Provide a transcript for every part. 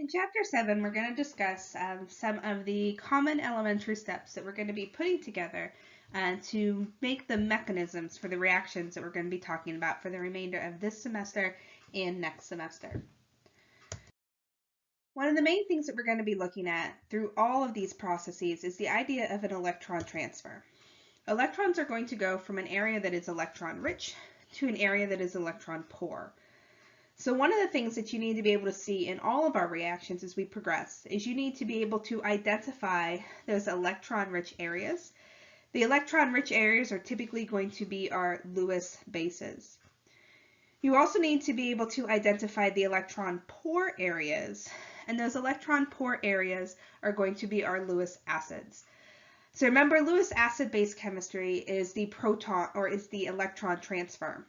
In Chapter 7, we're going to discuss some of the common elementary steps that we're going to be putting together to make the mechanisms for the reactions that we're going to be talking about for the remainder of this semester and next semester. One of the main things that we're going to be looking at through all of these processes is the idea of an electron transfer. Electrons are going to go from an area that is electron rich to an area that is electron poor. So one of the things that you need to be able to see in all of our reactions as we progress is you need to be able to identify those electron-rich areas. The electron-rich areas are typically going to be our Lewis bases. You also need to be able to identify the electron-poor areas, and those electron-poor areas are going to be our Lewis acids. So remember, Lewis acid-base chemistry is the electron transfer.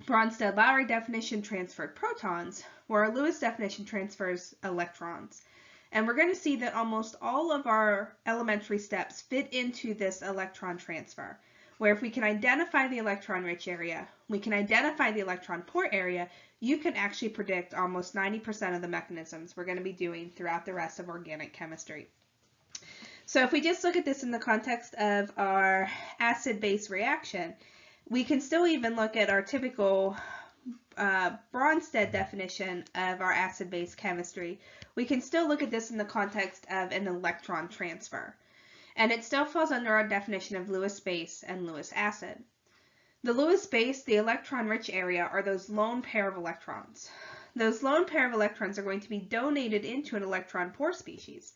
Bronsted-Lowry definition transferred protons, where our Lewis definition transfers electrons. And we're going to see that almost all of our elementary steps fit into this electron transfer, where if we can identify the electron-rich area, we can identify the electron-poor area, you can actually predict almost 90% of the mechanisms we're going to be doing throughout the rest of organic chemistry. So if we just look at this in the context of our acid-base reaction, we can still even look at our typical Bronsted definition of our acid-base chemistry. We can still look at this in the context of an electron transfer. And it still falls under our definition of Lewis base and Lewis acid. The Lewis base, the electron-rich area, are those lone pair of electrons. Those lone pair of electrons are going to be donated into an electron-poor species.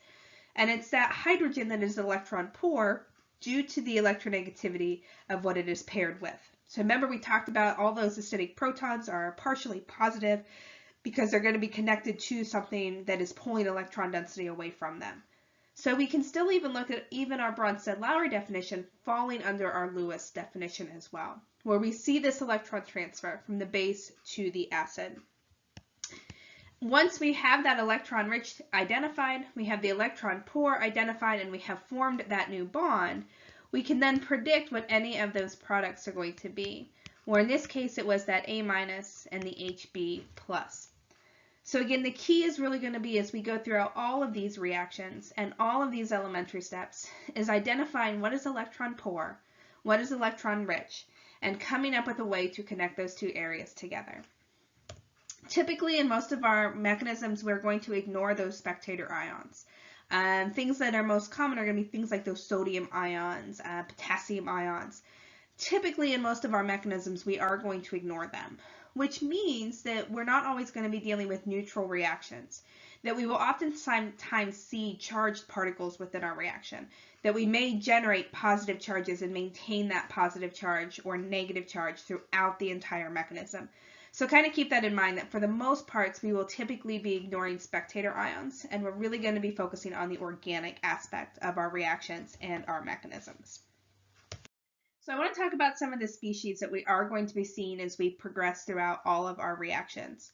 And it's that hydrogen that is electron-poor due to the electronegativity of what it is paired with. So remember, we talked about all those acidic protons are partially positive because they're going to be connected to something that is pulling electron density away from them. So we can still even look at our Bronsted-Lowry definition falling under our Lewis definition as well, where we see this electron transfer from the base to the acid. Once we have that electron-rich identified, we have the electron-poor identified, and we have formed that new bond, we can then predict what any of those products are going to be. Or in this case, it was that A- and the HB+. So again, the key is really going to be, as we go throughout all of these reactions and all of these elementary steps, is identifying what is electron-poor, what is electron-rich, and coming up with a way to connect those two areas together. Typically, in most of our mechanisms, we're going to ignore those spectator ions. Things that are most common are going to be things like those sodium ions, potassium ions. Typically, in most of our mechanisms, we are going to ignore them, which means that we're not always going to be dealing with neutral reactions, that we will oftentimes see charged particles within our reaction, that we may generate positive charges and maintain that positive charge or negative charge throughout the entire mechanism. So kind of keep that in mind, that for the most parts, we will typically be ignoring spectator ions, and we're really going to be focusing on the organic aspect of our reactions and our mechanisms. So I want to talk about some of the species that we are going to be seeing as we progress throughout all of our reactions.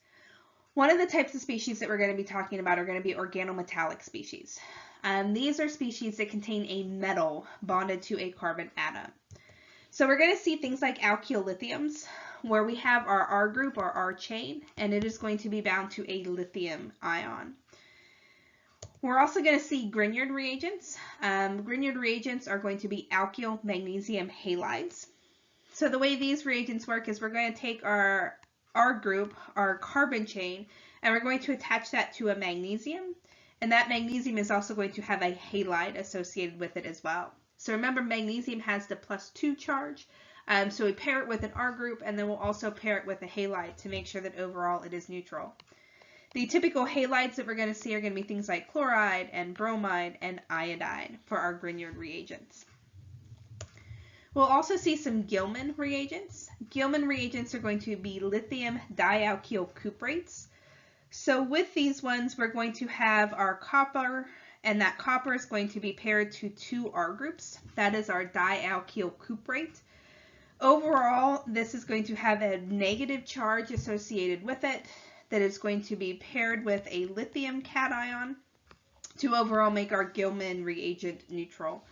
One of the types of species that we're going to be talking about are going to be organometallic species. These are species that contain a metal bonded to a carbon atom. So we're going to see things like alkyl lithiums, where we have our R group or R chain, and it is going to be bound to a lithium ion. We're also going to see Grignard reagents. Grignard reagents are going to be alkyl magnesium halides. So the way these reagents work is we're going to take our R group, our carbon chain, and we're going to attach that to a magnesium, and that magnesium is also going to have a halide associated with it as well. So remember, magnesium has the +2 charge, so we pair it with an R group, and then we'll also pair it with a halide to make sure that overall it is neutral. The typical halides that we're going to see are going to be things like chloride and bromide and iodide for our Grignard reagents. We'll also see some Gilman reagents. Gilman reagents are going to be lithium dialkyl cuprates. So with these ones, we're going to have our copper, and that copper is going to be paired to 2 R groups. That is our dialkyl cuprate. Overall, this is going to have a negative charge associated with it that is going to be paired with a lithium cation to overall make our Gilman reagent neutral.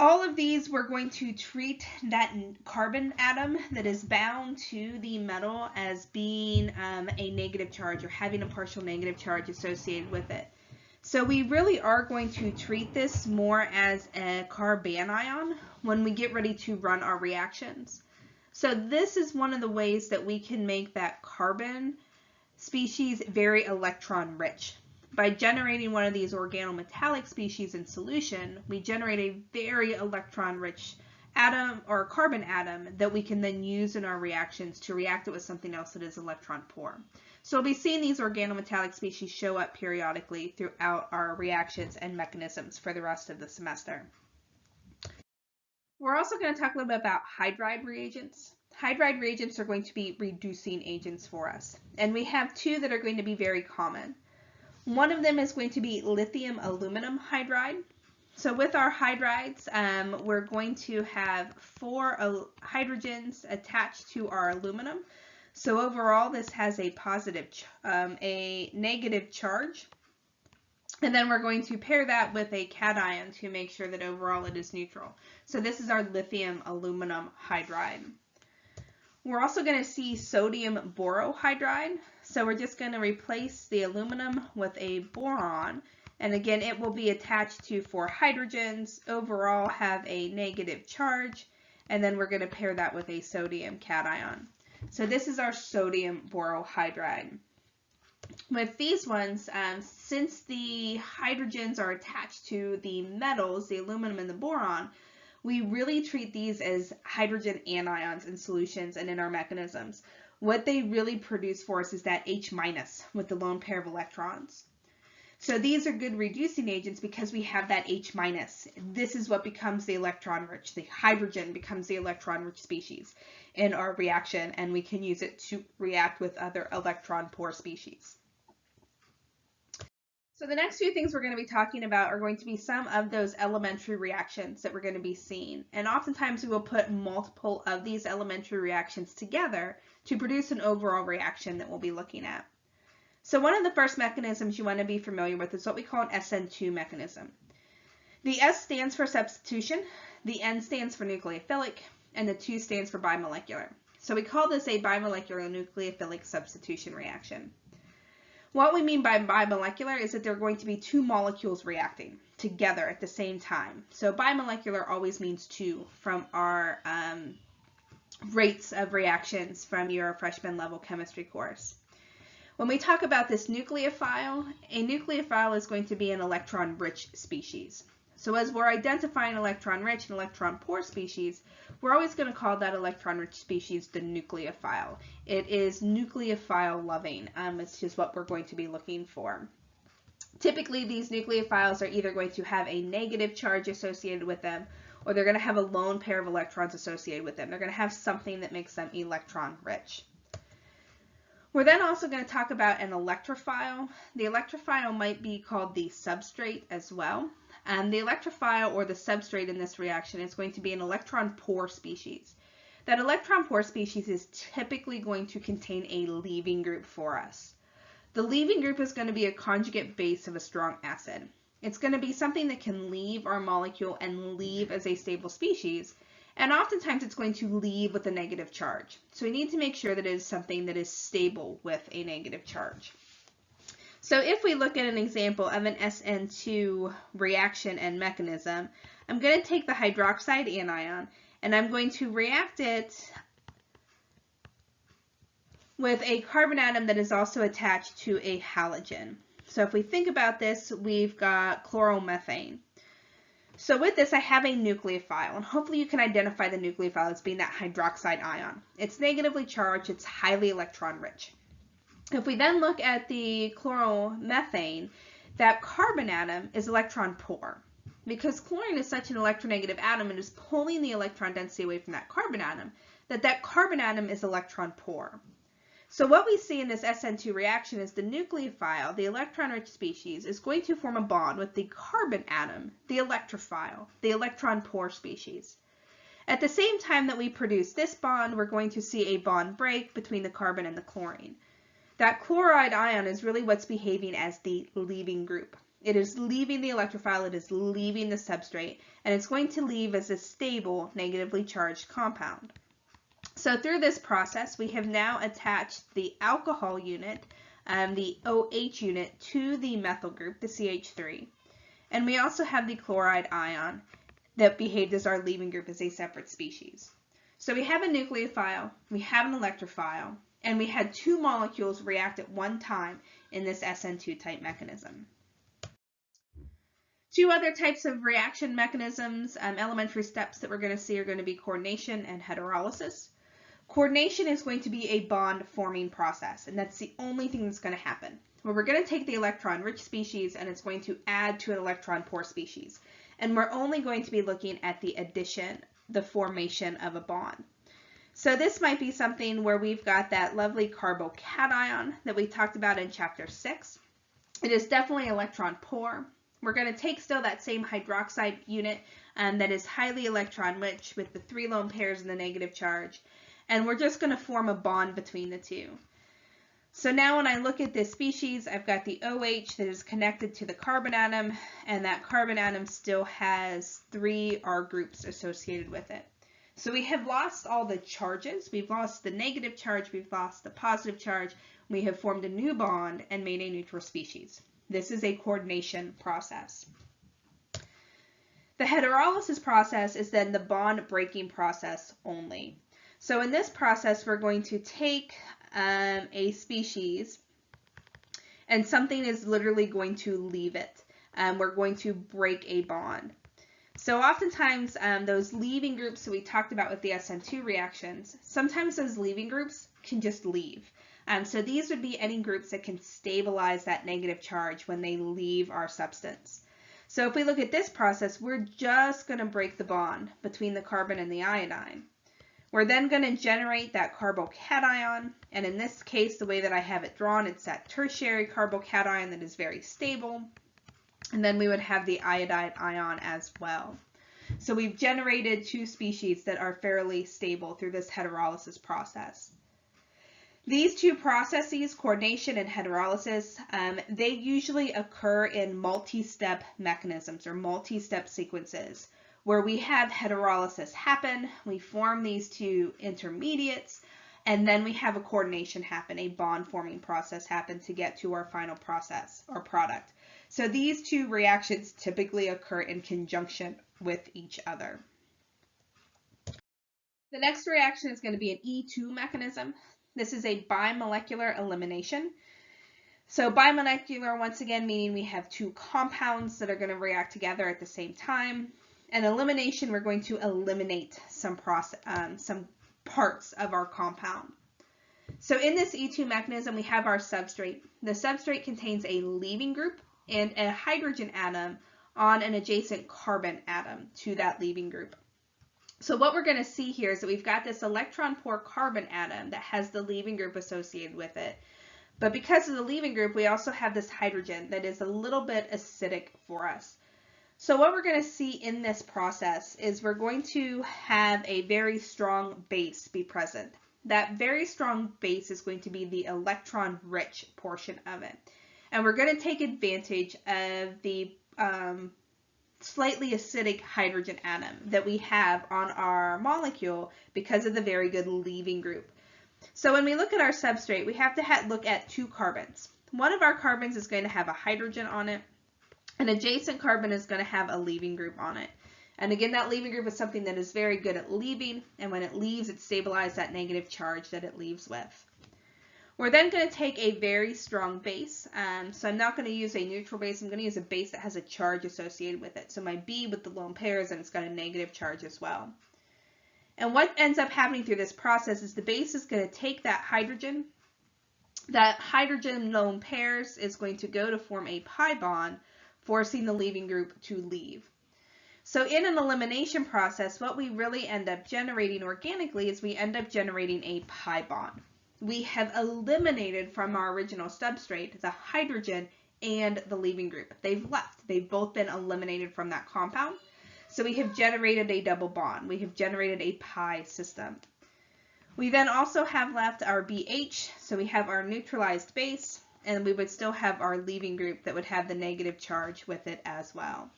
All of these, we're going to treat that carbon atom that is bound to the metal as being a negative charge or having a partial negative charge associated with it. So we really are going to treat this more as a carbanion when we get ready to run our reactions. So this is one of the ways that we can make that carbon species very electron rich. By generating one of these organometallic species in solution, we generate a very electron-rich atom or carbon atom that we can then use in our reactions to react it with something else that is electron poor. So we'll be seeing these organometallic species show up periodically throughout our reactions and mechanisms for the rest of the semester. We're also going to talk a little bit about hydride reagents. Hydride reagents are going to be reducing agents for us, and we have two that are going to be very common. One of them is going to be lithium aluminum hydride. So with our hydrides, we're going to have 4 hydrogens attached to our aluminum. So overall, this has a negative charge. And then we're going to pair that with a cation to make sure that overall it is neutral. So this is our lithium aluminum hydride. We're also going to see sodium borohydride. So we're just going to replace the aluminum with a boron. And again, it will be attached to 4 hydrogens, overall have a negative charge, and then we're going to pair that with a sodium cation. So this is our sodium borohydride. With these ones, since the hydrogens are attached to the metals, the aluminum and the boron, we really treat these as hydrogen anions in solutions and in our mechanisms. What they really produce for us is that H- with the lone pair of electrons. So these are good reducing agents because we have that H-. This is what becomes the electron rich. The hydrogen becomes the electron rich species in our reaction, and we can use it to react with other electron poor species. So the next few things we're going to be talking about are going to be some of those elementary reactions that we're going to be seeing. And oftentimes we will put multiple of these elementary reactions together to produce an overall reaction that we'll be looking at. So one of the first mechanisms you want to be familiar with is what we call an SN2 mechanism. The S stands for substitution, the N stands for nucleophilic, and the 2 stands for bimolecular. So we call this a bimolecular nucleophilic substitution reaction. What we mean by bimolecular is that there are going to be 2 molecules reacting together at the same time. So bimolecular always means 2 from our rates of reactions from your freshman level chemistry course. When we talk about this nucleophile, a nucleophile is going to be an electron-rich species. So as we're identifying electron-rich and electron-poor species, we're always going to call that electron-rich species the nucleophile. It is nucleophile-loving. It's just what we're going to be looking for. Typically, these nucleophiles are either going to have a negative charge associated with them, or they're going to have a lone pair of electrons associated with them. They're going to have something that makes them electron-rich. We're then also going to talk about an electrophile. The electrophile might be called the substrate as well. And the electrophile or the substrate in this reaction is going to be an electron-poor species. That electron-poor species is typically going to contain a leaving group for us. The leaving group is going to be a conjugate base of a strong acid. It's going to be something that can leave our molecule and leave as a stable species. And oftentimes it's going to leave with a negative charge. So we need to make sure that it is something that is stable with a negative charge. So if we look at an example of an SN2 reaction and mechanism, I'm going to take the hydroxide anion and I'm going to react it with a carbon atom that is also attached to a halogen. So if we think about this, we've got chloromethane. So with this, I have a nucleophile, and hopefully you can identify the nucleophile as being that hydroxide ion. It's negatively charged, it's highly electron rich. If we then look at the chloromethane, that carbon atom is electron poor. Because chlorine is such an electronegative atom, it is pulling the electron density away from that carbon atom, that carbon atom is electron poor. So what we see in this SN2 reaction is the nucleophile, the electron-rich species, is going to form a bond with the carbon atom, the electrophile, the electron-poor species. At the same time that we produce this bond, we're going to see a bond break between the carbon and the chlorine. That chloride ion is really what's behaving as the leaving group. It is leaving the electrophile, it is leaving the substrate, and it's going to leave as a stable negatively charged compound. So through this process, we have now attached the alcohol unit, the OH unit, to the methyl group, the CH3. And we also have the chloride ion that behaved as our leaving group as a separate species. So we have a nucleophile, we have an electrophile, and we had two molecules react at one time in this SN2 type mechanism. Two other types of reaction mechanisms, elementary steps that we're going to see are going to be coordination and heterolysis. Coordination is going to be a bond forming process, and that's the only thing that's going to happen. Where we're going to take the electron-rich species and it's going to add to an electron-poor species. And we're only going to be looking at the addition, the formation of a bond. So this might be something where we've got that lovely carbocation that we talked about in chapter 6. It is definitely electron-poor. We're going to take still that same hydroxide unit that is highly electron-rich with the 3 lone pairs and the negative charge. And we're just going to form a bond between the two. So now when I look at this species, I've got the OH that is connected to the carbon atom, and that carbon atom still has 3 R groups associated with it. So we have lost all the charges. We've lost the negative charge, we've lost the positive charge. We have formed a new bond and made a neutral species. This is a coordination process. The heterolysis process is then the bond breaking process only. So in this process, we're going to take a species and something is literally going to leave it. We're going to break a bond. So oftentimes those leaving groups that we talked about with the SN2 reactions, sometimes those leaving groups can just leave. So these would be any groups that can stabilize that negative charge when they leave our substance. So if we look at this process, we're just going to break the bond between the carbon and the iodine. We're then going to generate that carbocation, and in this case, the way that I have it drawn, it's that tertiary carbocation that is very stable, and then we would have the iodide ion as well. So we've generated 2 species that are fairly stable through this heterolysis process. These 2 processes, coordination and heterolysis, they usually occur in multi-step mechanisms or multi-step sequences, where we have heterolysis happen, we form these 2 intermediates, and then we have a coordination happen, a bond forming process happen to get to our final process or product. So these 2 reactions typically occur in conjunction with each other. The next reaction is going to be an E2 mechanism. This is a bimolecular elimination. So bimolecular, once again, meaning we have 2 compounds that are going to react together at the same time. And elimination, we're going to eliminate some parts of our compound. So in this E2 mechanism, we have our substrate. The substrate contains a leaving group and a hydrogen atom on an adjacent carbon atom to that leaving group. So what we're going to see here is that we've got this electron-poor carbon atom that has the leaving group associated with it. But because of the leaving group, we also have this hydrogen that is a little bit acidic for us. So what we're going to see in this process is we're going to have a very strong base be present. That very strong base is going to be the electron-rich portion of it. And we're going to take advantage of the slightly acidic hydrogen atom that we have on our molecule because of the very good leaving group. So when we look at our substrate, we have to look at 2 carbons. One of our carbons is going to have a hydrogen on it. An adjacent carbon is going to have a leaving group on it. And again, that leaving group is something that is very good at leaving, and when it leaves, it stabilizes that negative charge that it leaves with. We're then going to take a very strong base. So I'm not going to use a neutral base. I'm going to use a base that has a charge associated with it. So my B with the lone pairs, and it's got a negative charge as well. And what ends up happening through this process is the base is going to take that hydrogen lone pairs is going to go to form a pi bond, forcing the leaving group to leave. So in an elimination process, what we really end up generating organically is we end up generating a pi bond. We have eliminated from our original substrate the hydrogen and the leaving group. They've left. They've both been eliminated from that compound. So we have generated a double bond. We have generated a pi system. We then also have left our BH, so we have our neutralized base, and we would still have our leaving group that would have the negative charge with it as well.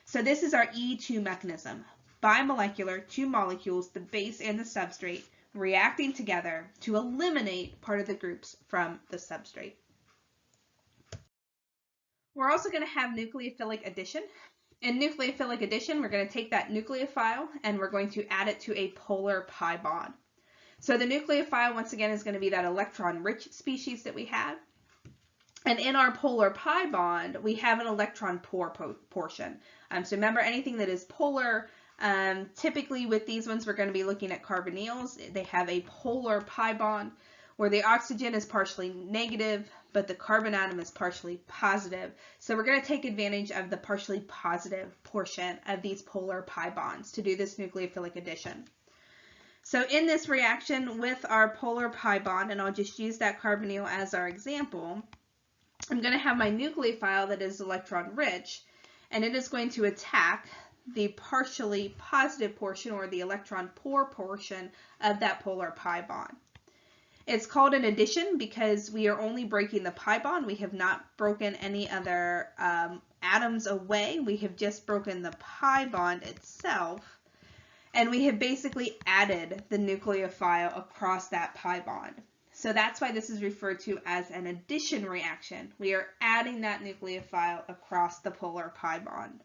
So this is our E2 mechanism. Bimolecular, two molecules, the base and the substrate, reacting together to eliminate part of the groups from the substrate. We're also going to have nucleophilic addition. In nucleophilic addition, we're going to take that nucleophile and we're going to add it to a polar pi bond. So the nucleophile, once again, is going to be that electron-rich species that we had. And in our polar pi bond, we have an electron poor portion. So remember, anything that is polar, typically with these ones, we're going to be looking at carbonyls. They have a polar pi bond where the oxygen is partially negative, but the carbon atom is partially positive. So we're going to take advantage of the partially positive portion of these polar pi bonds to do this nucleophilic addition. So in this reaction with our polar pi bond, and I'll just use that carbonyl as our example, I'm going to have my nucleophile that is electron rich, and it is going to attack the partially positive portion, or the electron poor portion, of that polar pi bond. It's called an addition because we are only breaking the pi bond. We have not broken any other atoms away. We have just broken the pi bond itself, and we have basically added the nucleophile across that pi bond. So that's why this is referred to as an addition reaction. We are adding that nucleophile across the polar pi bond.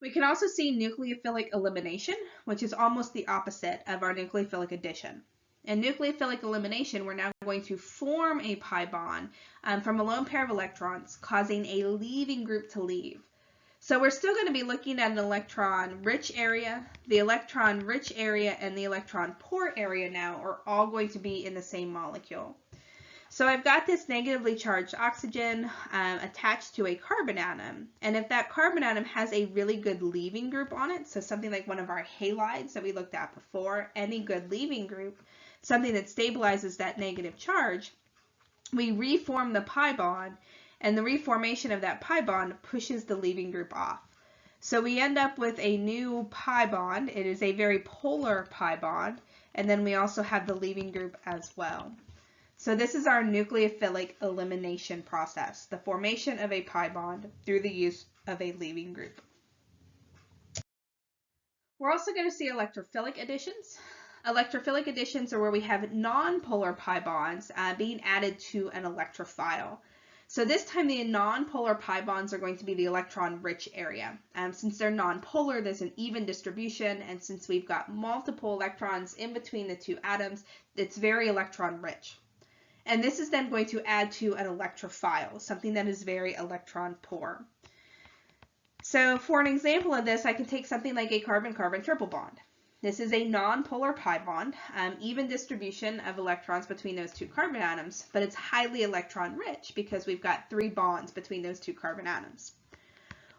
We can also see nucleophilic elimination, which is almost the opposite of our nucleophilic addition. In nucleophilic elimination, we're now going to form a pi bond from a lone pair of electrons, causing a leaving group to leave. So we're still going to be looking at an electron-rich area. The electron-rich area and the electron-poor area now are all going to be in the same molecule. So I've got this negatively charged oxygen attached to a carbon atom, and if that carbon atom has a really good leaving group on it, so something like one of our halides that we looked at before, any good leaving group, something that stabilizes that negative charge, we reform the pi bond, and the reformation of that pi bond pushes the leaving group off. So we end up with a new pi bond. It is a very polar pi bond, and then we also have the leaving group as well. So this is our nucleophilic elimination process, the formation of a pi bond through the use of a leaving group. We're also going to see electrophilic additions. Electrophilic additions are where we have non-polar pi bonds being added to an electrophile. So this time the non-polar pi bonds are going to be the electron-rich area. Since they're non-polar, there's an even distribution, and since we've got multiple electrons in between the two atoms, it's very electron-rich. And this is then going to add to an electrophile, something that is very electron-poor. So for an example of this, I can take something like a carbon-carbon triple bond. This is a non-polar pi bond, even distribution of electrons between those two carbon atoms, but it's highly electron-rich because we've got 3 bonds between those two carbon atoms.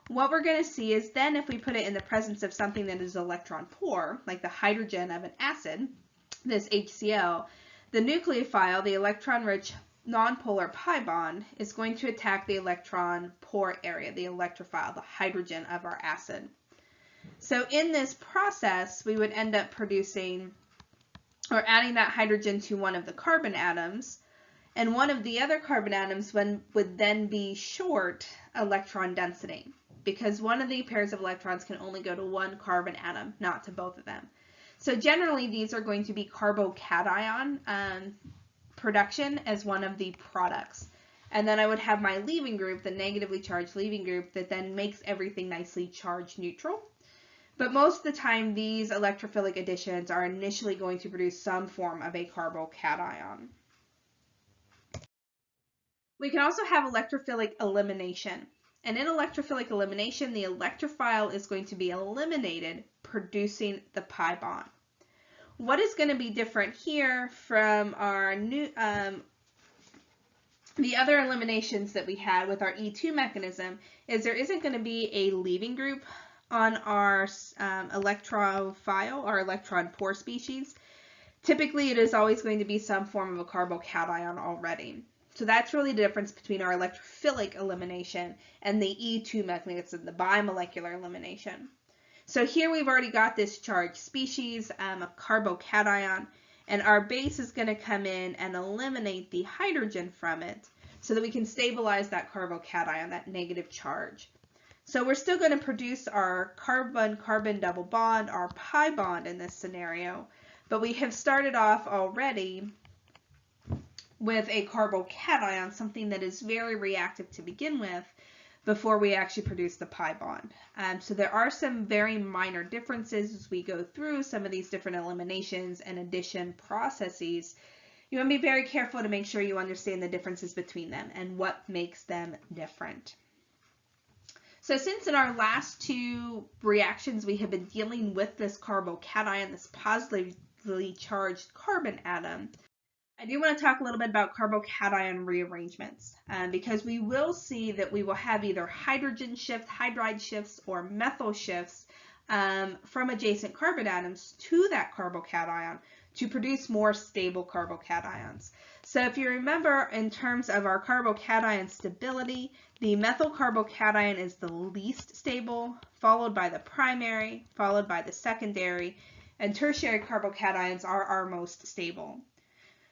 What we're going to see is then if we put it in the presence of something that is electron-poor, like the hydrogen of an acid, this HCl, the nucleophile, the electron-rich nonpolar pi bond, is going to attack the electron-poor area, the electrophile, the hydrogen of our acid. So in this process, we would end up producing or adding that hydrogen to one of the carbon atoms, and one of the other carbon atoms would then be short electron density, because one of the pairs of electrons can only go to one carbon atom, not to both of them. So generally, these are going to be carbocation production as one of the products. And then I would have my leaving group, the negatively charged leaving group, that then makes everything nicely charge neutral. But most of the time, these electrophilic additions are initially going to produce some form of a carbocation. We can also have electrophilic elimination. And in electrophilic elimination, the electrophile is going to be eliminated, producing the pi bond. What is going to be different here from our the other eliminations that we had with our E2 mechanism is there isn't going to be a leaving group on our electrophile, our electron-poor species. Typically, it is always going to be some form of a carbocation already. So that's really the difference between our electrophilic elimination and the E2 mechanism, the bimolecular elimination. So here we've already got this charged species, a carbocation, And our base is going to come in and eliminate the hydrogen from it so that we can stabilize that carbocation, that negative charge. So we're still going to produce our carbon-carbon double bond, our pi bond in this scenario, but we have started off already with a carbocation, something that is very reactive to begin with, before we actually produce the pi bond. So there are some very minor differences as we go through some of these different eliminations and addition processes. You want to be very careful to make sure you understand the differences between them and what makes them different. So since in our last two reactions we have been dealing with this carbocation, this positively charged carbon atom, I do want to talk a little bit about carbocation rearrangements because we will see that we will have either hydrogen shifts, hydride shifts, or methyl shifts from adjacent carbon atoms to that carbocation to produce more stable carbocations. So if you remember, in terms of our carbocation stability, the methyl carbocation is the least stable, followed by the primary, followed by the secondary, and tertiary carbocations are our most stable.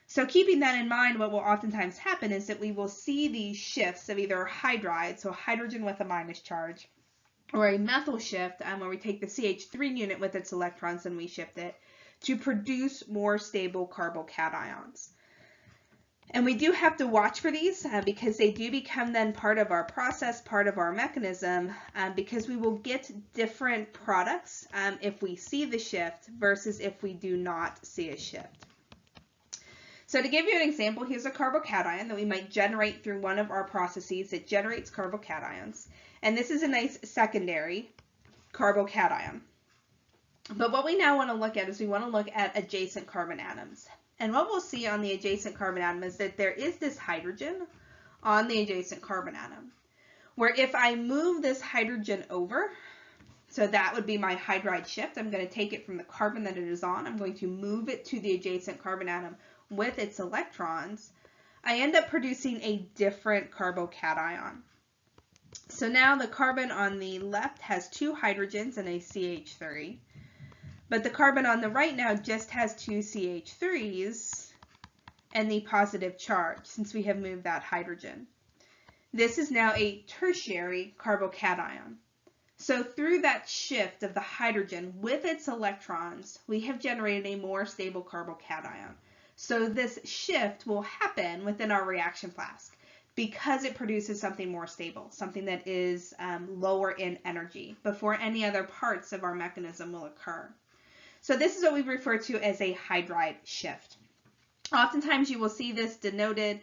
So keeping that in mind, what will oftentimes happen is that we will see these shifts of either hydride, so hydrogen with a minus charge, or a methyl shift, where we take the CH3 unit with its electrons and we shift it, to produce more stable carbocations. And we do have to watch for these because they do become then part of our process, part of our mechanism, because we will get different products if we see the shift versus if we do not see a shift. So to give you an example, here's a carbocation that we might generate through one of our processes that generates carbocations. And this is a nice secondary carbocation. But what we now want to look at is we want to look at adjacent carbon atoms. And what we'll see on the adjacent carbon atom is that there is this hydrogen on the adjacent carbon atom, where if I move this hydrogen over, so that would be my hydride shift, I'm going to take it from the carbon that it is on, I'm going to move it to the adjacent carbon atom with its electrons, I end up producing a different carbocation. So now the carbon on the left has two hydrogens and a CH3, but the carbon on the right now just has two CH3s and the positive charge since we have moved that hydrogen. This is now a tertiary carbocation. So through that shift of the hydrogen with its electrons, we have generated a more stable carbocation. So this shift will happen within our reaction flask because it produces something more stable, something that is lower in energy before any other parts of our mechanism will occur. So this is what we refer to as a hydride shift. Oftentimes you will see this denoted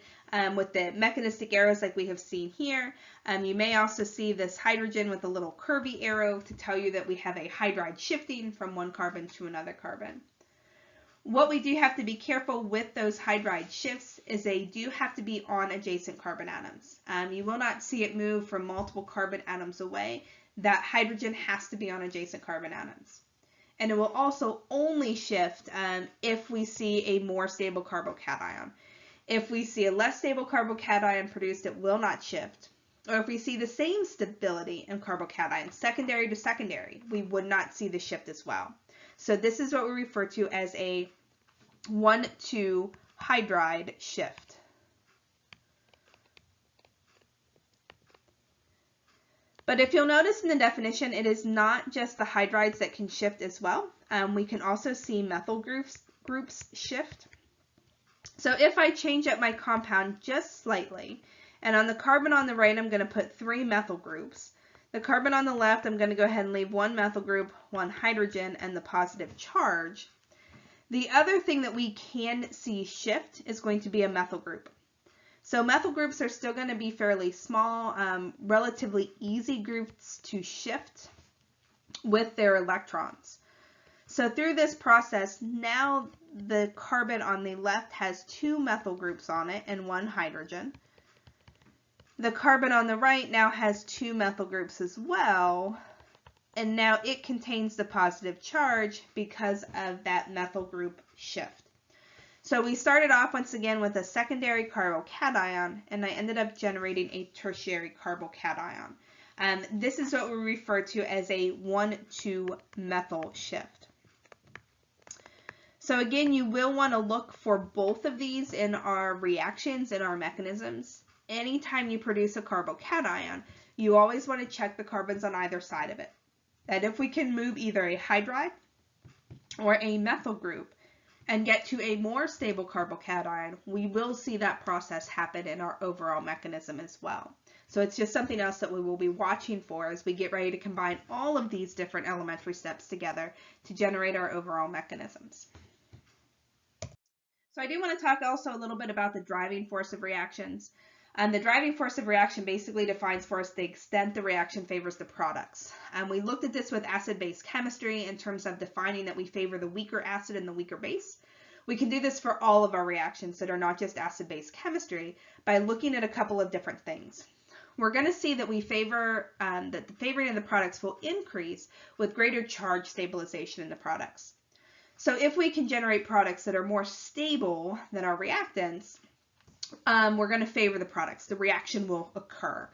with the mechanistic arrows like we have seen here. You may also see this hydrogen with a little curvy arrow to tell you that we have a hydride shifting from one carbon to another carbon. What we do have to be careful with those hydride shifts is they do have to be on adjacent carbon atoms. You will not see it move from multiple carbon atoms away. That hydrogen has to be on adjacent carbon atoms. And it will also only shift if we see a more stable carbocation. If we see a less stable carbocation produced, it will not shift. Or if we see the same stability in carbocation, secondary to secondary, we would not see the shift as well. So this is what we refer to as a 1,2 hydride shift. But if you'll notice in the definition, it is not just the hydrides that can shift as well. We can also see methyl groups shift. So if I change up my compound just slightly, and on the carbon on the right, I'm going to put 3 methyl groups. The carbon on the left, I'm going to go ahead and leave 1 methyl group, 1 hydrogen, and the positive charge. The other thing that we can see shift is going to be a methyl group. So methyl groups are still going to be fairly small, relatively easy groups to shift with their electrons. So through this process, now the carbon on the left has 2 methyl groups on it and 1 hydrogen. The carbon on the right now has 2 methyl groups as well, and now it contains the positive charge because of that methyl group shift. So we started off once again with a secondary carbocation, and I ended up generating a tertiary carbocation. This is what we refer to as a 1,2 methyl shift. So again, you will want to look for both of these in our reactions and our mechanisms. Anytime you produce a carbocation, you always want to check the carbons on either side of it. And if we can move either a hydride or a methyl group and get to a more stable carbocation, we will see that process happen in our overall mechanism as well. So it's just something else that we will be watching for as we get ready to combine all of these different elementary steps together to generate our overall mechanisms. So I do want to talk also a little bit about the driving force of reactions. The driving force of reaction basically defines for us the extent the reaction favors the products. We looked at this with acid-base chemistry in terms of defining that we favor the weaker acid and the weaker base. We can do this for all of our reactions that are not just acid-base chemistry by looking at a couple of different things. We're going to see that we favor that the favoring of the products will increase with greater charge stabilization in the products. So if we can generate products that are more stable than our reactants, we're going to favor the products. The reaction will occur.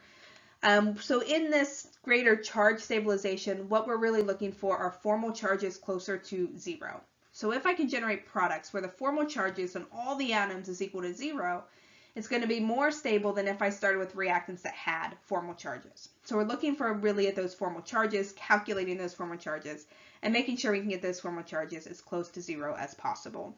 So in this greater charge stabilization, what we're really looking for are formal charges closer to 0. So if I can generate products where the formal charges on all the atoms is equal to 0, it's going to be more stable than if I started with reactants that had formal charges. So we're looking for really at those formal charges, calculating those formal charges, and making sure we can get those formal charges as close to 0 as possible.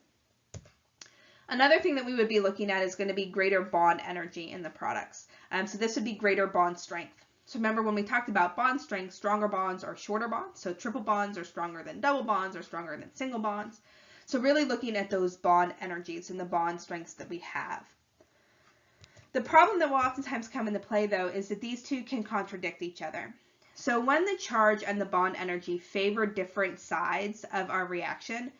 Another thing that we would be looking at is going to be greater bond energy in the products. So this would be greater bond strength. So remember when we talked about bond strength, stronger bonds are shorter bonds. So triple bonds are stronger than double bonds or stronger than single bonds. So really looking at those bond energies and the bond strengths that we have. The problem that will oftentimes come into play, though, is that these two can contradict each other. So when the charge and the bond energy favor different sides of our reaction,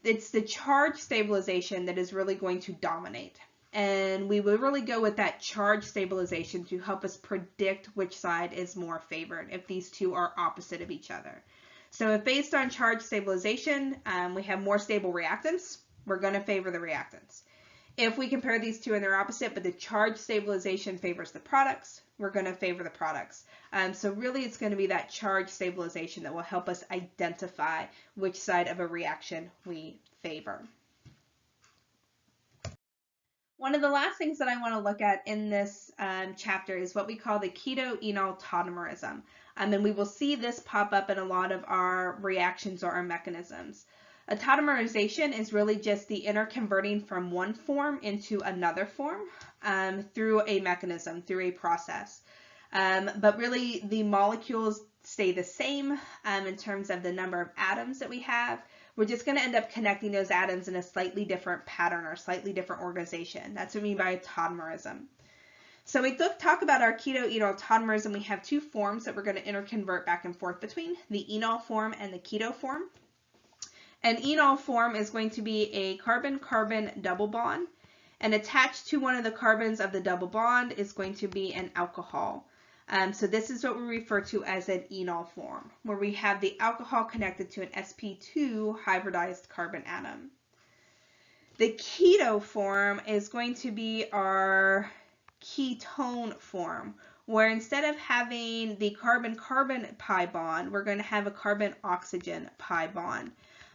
it's the charge stabilization that is really going to dominate. And we will really go with that charge stabilization to help us predict which side is more favored if these two are opposite of each other. So if based on charge stabilization, we have more stable reactants, we're going to favor the reactants. If we compare these two and they're opposite, but the charge stabilization favors the products, we're going to favor the products. So really it's going to be that charge stabilization that will help us identify which side of a reaction we favor. One of the last things that I want to look at in this chapter is what we call the keto-enol tautomerism. And we will see this pop up in a lot of our reactions or our mechanisms. A tautomerization is really just the interconverting from one form into another form through a mechanism, through a process. But really the molecules stay the same in terms of the number of atoms that we have. We're just going to end up connecting those atoms in a slightly different pattern or slightly different organization. That's what we mean by a tautomerism. So we talk about our keto-enol tautomerism. We have two forms that we're going to interconvert back and forth between, the enol form and the keto form. An enol form is going to be a carbon-carbon double bond, and attached to one of the carbons of the double bond is going to be an alcohol. So this is what we refer to as an enol form, where we have the alcohol connected to an sp2 hybridized carbon atom. The keto form is going to be our ketone form, where instead of having the carbon-carbon pi bond, we're going to have a carbon-oxygen pi bond.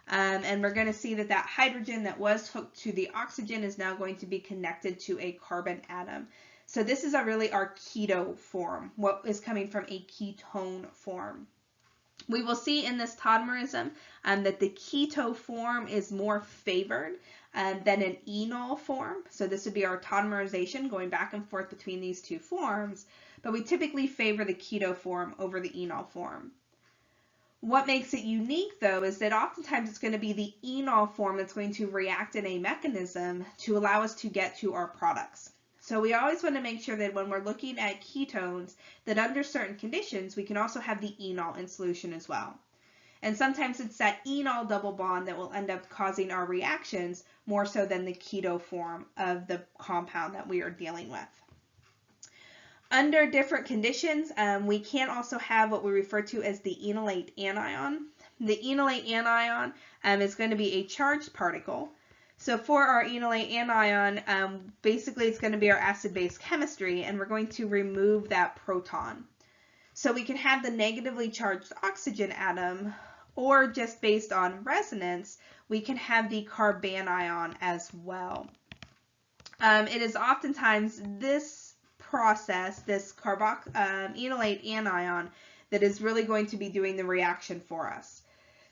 And we're going to see that that hydrogen that was hooked to the oxygen is now going to be connected to a carbon atom. So this is really our keto form, what is coming from a ketone form. We will see in this tautomerism that the keto form is more favored than an enol form. So this would be our tautomerization going back and forth between these two forms, but we typically favor the keto form over the enol form. What makes it unique, though, is that oftentimes it's going to be the enol form that's going to react in a mechanism to allow us to get to our products. So we always want to make sure that when we're looking at ketones, that under certain conditions, we can also have the enol in solution as well. And sometimes it's that enol double bond that will end up causing our reactions more so than the keto form of the compound that we are dealing with. Under different conditions, we can also have what we refer to as the enolate anion. The enolate anion is going to be a charged particle. So for our enolate anion, basically it's going to be our acid-base chemistry, and we're going to remove that proton. So we can have the negatively charged oxygen atom, or just based on resonance, we can have the carbanion as well. It is oftentimes this process, this enolate anion, that is really going to be doing the reaction for us.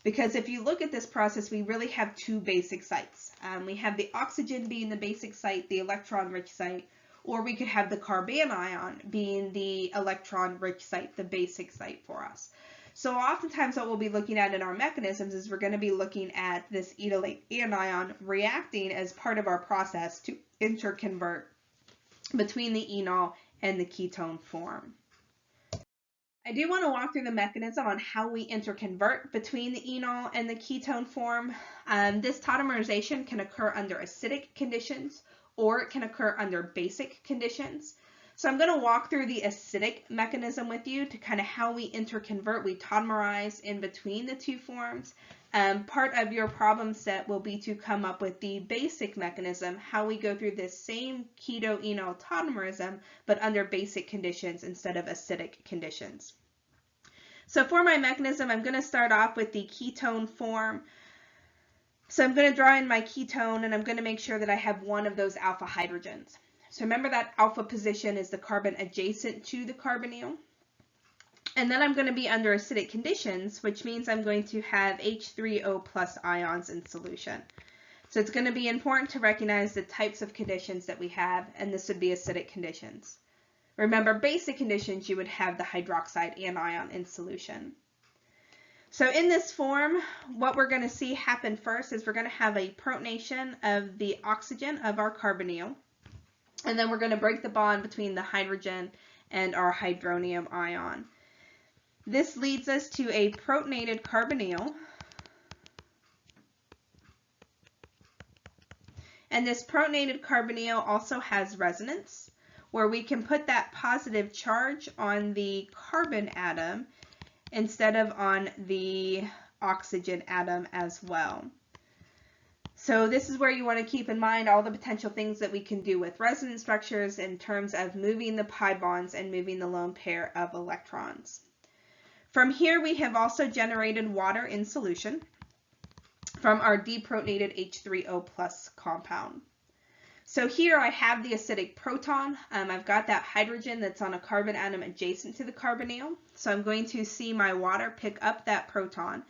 Because if you look at this process, we really have two basic sites. We have the oxygen being the basic site, the electron-rich site, or we could have the carbanion being the electron-rich site, the basic site for us. So oftentimes what we'll be looking at in our mechanisms is we're going to be looking at this enolate anion reacting as part of our process to interconvert between the enol and the ketone form. I do want to walk through the mechanism on how we interconvert between the enol and the ketone form. This tautomerization can occur under acidic conditions or it can occur under basic conditions. So I'm going to walk through the acidic mechanism with you to kind of how we interconvert, we tautomerize in between the two forms. Part of your problem set will be to come up with the basic mechanism, how we go through this same keto-enol tautomerism, but under basic conditions instead of acidic conditions. So for my mechanism, I'm going to start off with the ketone form. So I'm going to draw in my ketone and I'm going to make sure that I have one of those alpha hydrogens. So remember that alpha position is the carbon adjacent to the carbonyl. And then I'm going to be under acidic conditions, which means I'm going to have H3O plus ions in solution. So it's going to be important to recognize the types of conditions that we have, and this would be acidic conditions. Remember, basic conditions, you would have the hydroxide anion in solution. So in this form, what we're going to see happen first is we're going to have a protonation of the oxygen of our carbonyl. And then we're going to break the bond between the hydrogen and our hydronium ion. This leads us to a protonated carbonyl. And this protonated carbonyl also has resonance, where we can put that positive charge on the carbon atom instead of on the oxygen atom as well. So this is where you want to keep in mind all the potential things that we can do with resonance structures in terms of moving the pi bonds and moving the lone pair of electrons. From here, we have also generated water in solution from our deprotonated H3O plus compound. So here I have the acidic proton. I've got that hydrogen that's on a carbon atom adjacent to the carbonyl. So I'm going to see my water pick up that proton.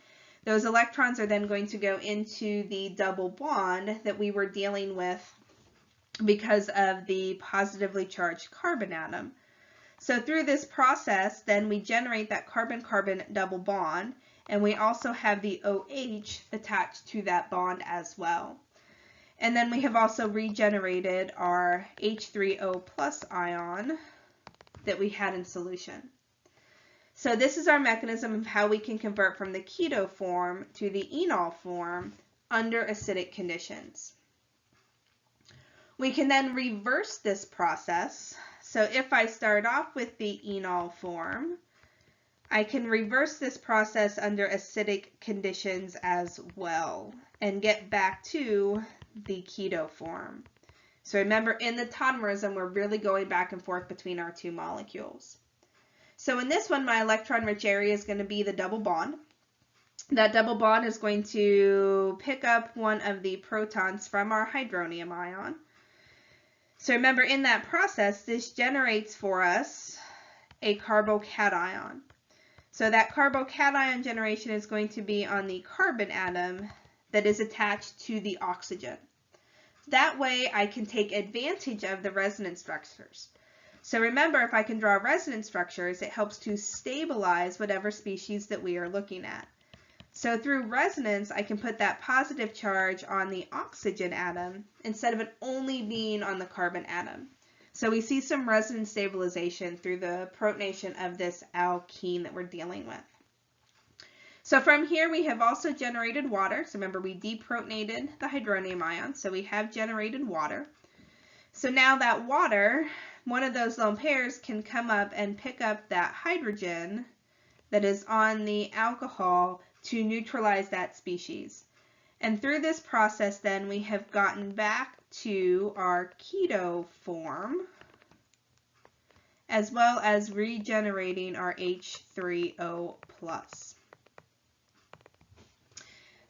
Those electrons are then going to go into the double bond that we were dealing with because of the positively charged carbon atom. So through this process, then we generate that carbon-carbon double bond, and we also have the OH attached to that bond as well. And then we have also regenerated our H3O plus ion that we had in solution. So this is our mechanism of how we can convert from the keto form to the enol form under acidic conditions. We can then reverse this process. So if I start off with the enol form, I can reverse this process under acidic conditions as well and get back to the keto form. So remember, in the tautomerism, we're really going back and forth between our two molecules. So in this one, my electron-rich area is going to be the double bond. That double bond is going to pick up one of the protons from our hydronium ion. So remember, in that process, this generates for us a carbocation. So that carbocation generation is going to be on the carbon atom that is attached to the oxygen. That way, I can take advantage of the resonance structures. So remember, if I can draw resonance structures, it helps to stabilize whatever species that we are looking at. So through resonance, I can put that positive charge on the oxygen atom instead of it only being on the carbon atom. So we see some resonance stabilization through the protonation of this alkene that we're dealing with. So from here, we have also generated water. So remember, we deprotonated the hydronium ion, so we have generated water. So now that water, one of those lone pairs can come up and pick up that hydrogen that is on the alcohol to neutralize that species. And through this process, then, we have gotten back to our keto form, as well as regenerating our H3O+.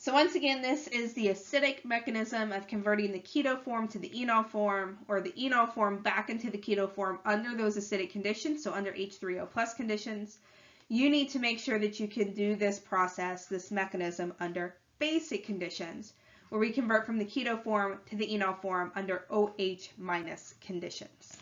So once again, this is the acidic mechanism of converting the keto form to the enol form, or the enol form back into the keto form under those acidic conditions, so under H3O plus conditions. You need to make sure that you can do this process, this mechanism, under basic conditions, where we convert from the keto form to the enol form under OH minus conditions.